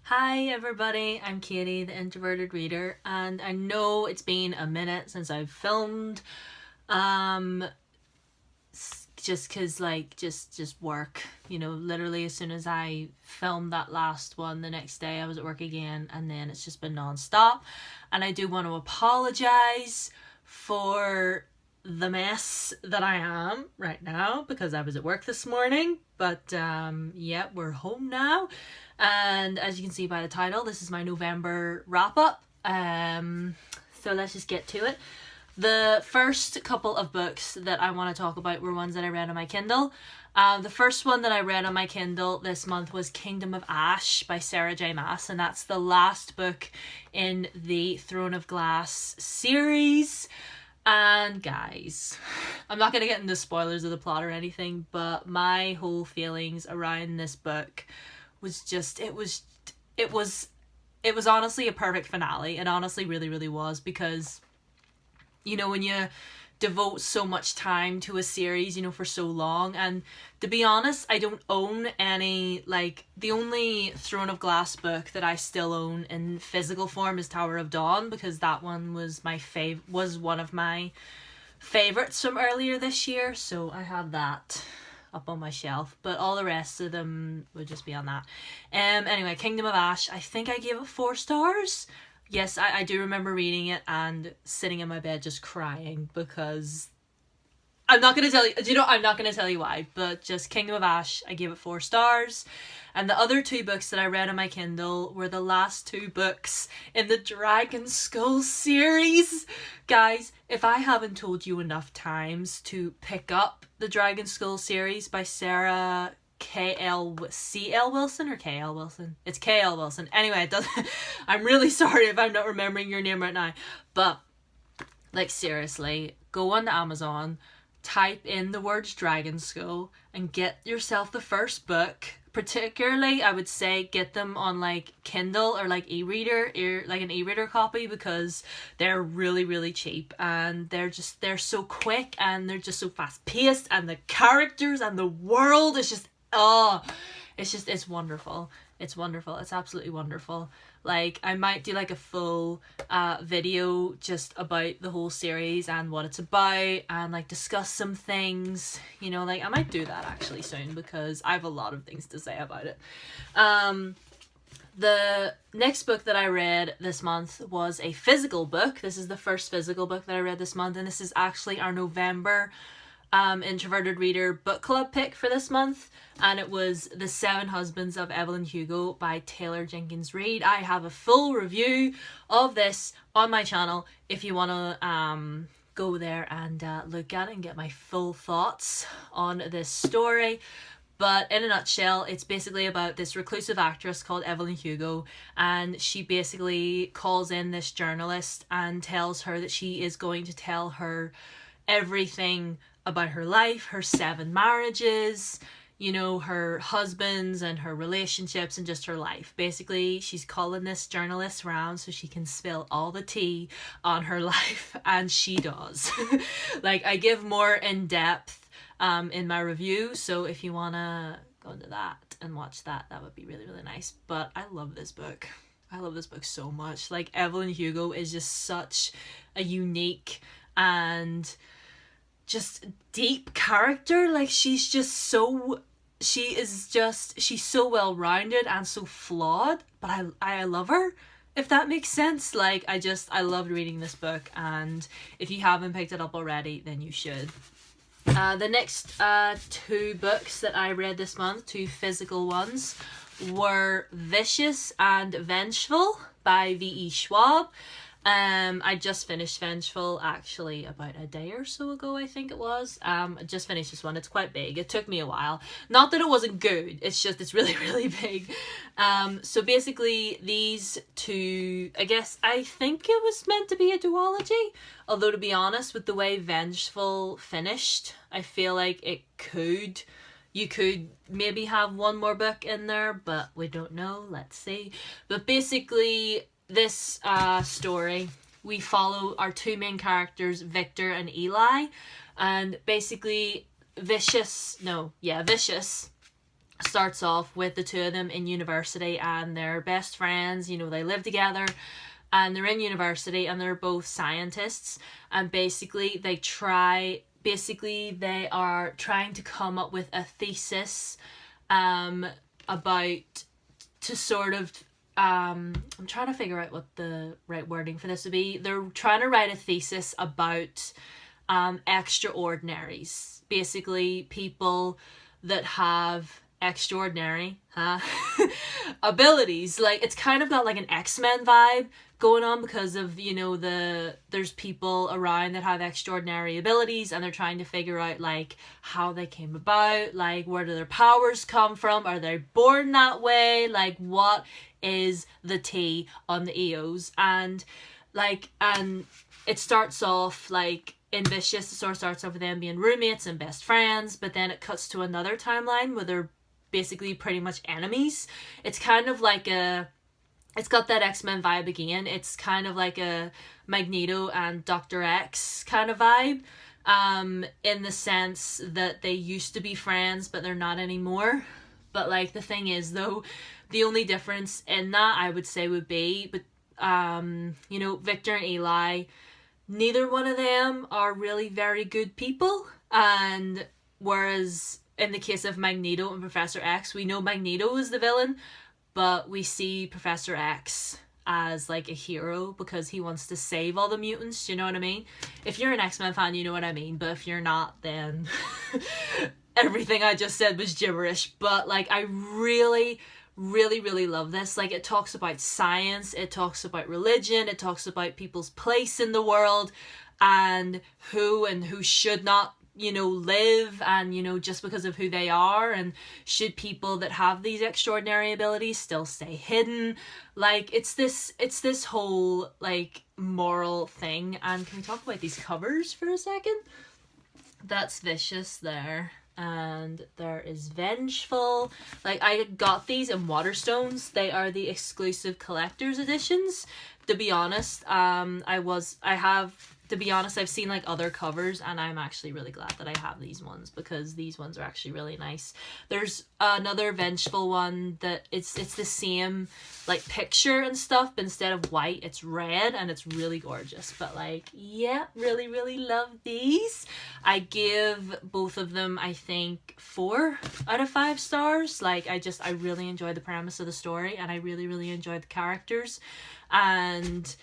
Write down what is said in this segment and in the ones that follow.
Hi everybody, I'm Katie, the Introverted Reader, and I know it's been a minute since I've filmed, just cause just work, literally as soon as I filmed that last one, the next day I was at work again, and then it's just been non-stop, and I do want to apologize for the mess that I am right now because I was at work this morning, but yeah, we're home now. And as you can see by the title, this is my November wrap up. So let's just get to it. The first couple of books that I want to talk about were ones that I read on my Kindle. The first one that I read on my Kindle this month was Kingdom of Ash by Sarah J. Maas, and that's the last book in the Throne of Glass series. And guys, I'm not going to get into spoilers of the plot or anything, but my whole feelings around this book was just, it was honestly a perfect finale. It honestly really was, because when you devote so much time to a series, for so long, and to be honest, I don't own any, the only Throne of Glass book that I still own in physical form is Tower of Dawn, because that one was was one of my favorites from earlier this year, so I have that up on my shelf, but all the rest of them would just be on that. Anyway, Kingdom of Ash, I think I gave it 4 stars. Yes, I do remember reading it and sitting in my bed just crying, because I'm not going to tell you, I'm not going to tell you why, but just Kingdom of Ash, I gave it 4 stars. And the other 2 books that I read on my Kindle were the last 2 books in the Dragon Skull series. Guys, if I haven't told you enough times to pick up the Dragon Skull series by Sarah C.L. Wilson or K.L. Wilson? It's K.L. Wilson. Anyway, it doesn't. I'm really sorry if I'm not remembering your name right now. But, seriously, go on to Amazon, type in the words Dragon Skull, and get yourself the first book. Particularly, I would say get them on Kindle or e-reader, an e-reader copy, because they're really cheap, and they're so quick, and they're just so fast paced, and the characters and the world is just it's wonderful. It's wonderful. It's absolutely wonderful. I might do a full video just about the whole series and what it's about, and discuss some things, I might do that actually soon, because I have a lot of things to say about it. The next book that I read this month was a physical book. This is the first physical book that I read this month, and this is actually our November Introverted Reader book club pick for this month, and it was The 7 Husbands of Evelyn Hugo by Taylor Jenkins Reid. I have a full review of this on my channel if you want to go there and look at it and get my full thoughts on this story. But in a nutshell, it's basically about this reclusive actress called Evelyn Hugo, and she basically calls in this journalist and tells her that she is going to tell her everything about her life, her 7 marriages, her husbands and her relationships, and just her life. Basically, she's calling this journalist around so she can spill all the tea on her life, and she does. I give more in-depth in my review, so if you want to go into that and watch that, that would be really nice. But I love this book. I love this book so much. Evelyn Hugo is just such a unique and just deep character. She's so well-rounded and so flawed, but I love her, if that makes sense. I loved reading this book, and if you haven't picked it up already, then you should. The next 2 books that I read this month, 2 physical ones, were Vicious and Vengeful by VE Schwab. I just finished Vengeful actually about a day or so ago, I think it was. I just finished this one. It's quite big. It took me a while. Not that it wasn't good, it's just it's really big. So basically these 2, I think it was meant to be a duology, although to be honest, with the way Vengeful finished, I feel like you could maybe have one more book in there, but we don't know. Let's see. But basically, this story, we follow our 2 main characters, Victor and Eli, and basically Vicious starts off with the two of them in university, and they're best friends, you know, they live together, and they're in university, and they're both scientists, and basically they are trying to come up with a thesis about, to sort of I'm trying to figure out what the right wording for this would be. They're trying to write a thesis about extraordinaries, basically people that have extraordinary abilities. Like, it's kind of got like an X-Men vibe going on, because of, you know, there's people around that have extraordinary abilities, and they're trying to figure out like how they came about, like where do their powers come from, are they born that way, like what is the tea on the EOs. And it starts off like in Vicious, it sort of starts off with them being roommates and best friends, but then it cuts to another timeline where they're basically pretty much enemies. It's kind of like it's got that X-Men vibe again. It's kind of like a Magneto and Dr. X kind of vibe, in the sense that they used to be friends, but they're not anymore. But like, the thing is though, the only difference in that, I would say, would be, you know, Victor and Eli, neither one of them are really very good people. And whereas in the case of Magneto and Professor X, we know Magneto is the villain, but we see Professor X as like a hero because he wants to save all the mutants, you know what I mean? If you're an X-Men fan, you know what I mean, but if you're not, then everything I just said was gibberish. But like, I really love this. Like, it talks about science, it talks about religion, it talks about people's place in the world, and who should not, you know, live, and, you know, just because of who they are, and should people that have these extraordinary abilities still stay hidden. Like, it's this whole like moral thing. And can we talk about these covers for a second? That's Vicious there, and there is Vengeful. Like, I got these in Waterstones. They are the exclusive collector's editions. To be honest, I've seen like other covers, and I'm actually really glad that I have these ones, because these ones are actually really nice. There's another Vengeful one that it's the same like picture and stuff, but instead of white, it's red, and it's really gorgeous. But like, yeah, really love these. I give both of them, I think, 4 out of 5 stars. Like, I really enjoy the premise of the story, and I really enjoy the characters. And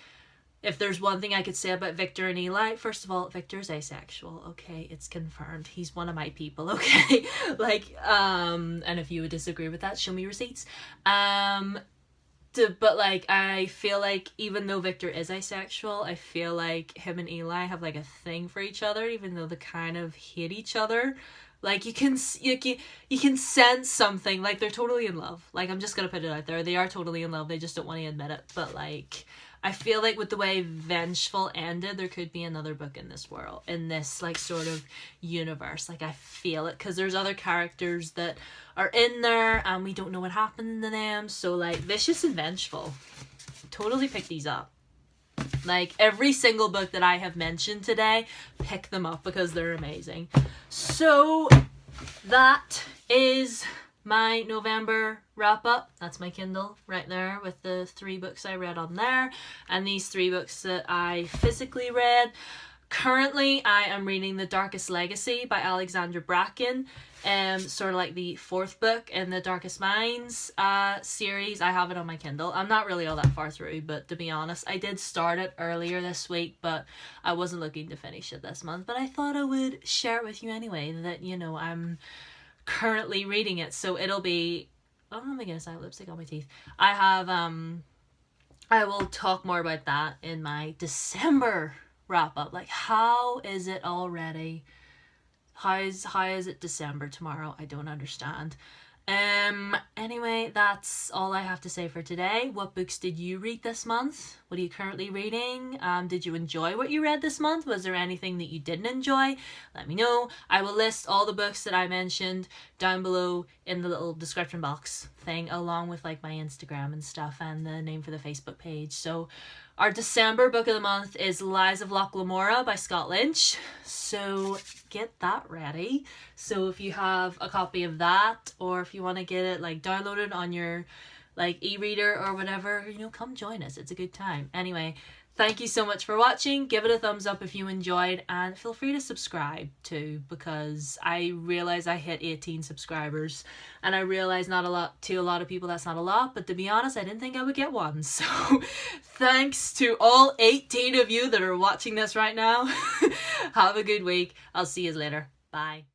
if there's one thing I could say about Victor and Eli, first of all, Victor's asexual, okay? It's confirmed. He's one of my people, okay? Like, and if you would disagree with that, show me receipts. But like, I feel like even though Victor is asexual, I feel like him and Eli have like a thing for each other, even though they kind of hate each other. Like, you can sense something, like they're totally in love. Like, I'm just gonna put it out there. They are totally in love. They just don't want to admit it. But like, I feel like with the way Vengeful ended, there could be another book in this world, in this like sort of universe. Like, I feel it, because there's other characters that are in there and we don't know what happened to them. So like, Vicious and Vengeful, totally pick these up. Like, every single book that I have mentioned today, pick them up, because they're amazing. So that is my November wrap up. That's my Kindle right there with the 3 books I read on there, and these 3 books that I physically read. Currently, I am reading The Darkest Legacy by Alexandra Bracken, sort of like the 4th book in the Darkest Minds series. I have it on my Kindle. I'm not really all that far through, but to be honest, I did start it earlier this week, but I wasn't looking to finish it this month. But I thought I would share it with you anyway, that, you know, I'm currently reading it. So it'll be, oh my goodness, I have lipstick on my teeth. I have, I will talk more about that in my December wrap up. Like, how is it already? How is it December tomorrow? I don't understand. Anyway, that's all I have to say for today. What books did you read this month? What are you currently reading? Did you enjoy what you read this month? Was there anything that you didn't enjoy? Let me know. I will list all the books that I mentioned down below in the little description box thing, along with like my Instagram and stuff and the name for the Facebook page. So our December book of the month is Lies of Loch Lamora by Scott Lynch. So get that ready. So if you have a copy of that, or if you want to get it like downloaded on your like e-reader or whatever, you know, come join us. It's a good time. Anyway, thank you so much for watching. Give it a thumbs up if you enjoyed, and feel free to subscribe too, because I realize I hit 18 subscribers and I realize not a lot to a lot of people, that's not a lot, but to be honest, I didn't think I would get one. So thanks to all 18 of you that are watching this right now. Have a good week. I'll see you later. Bye.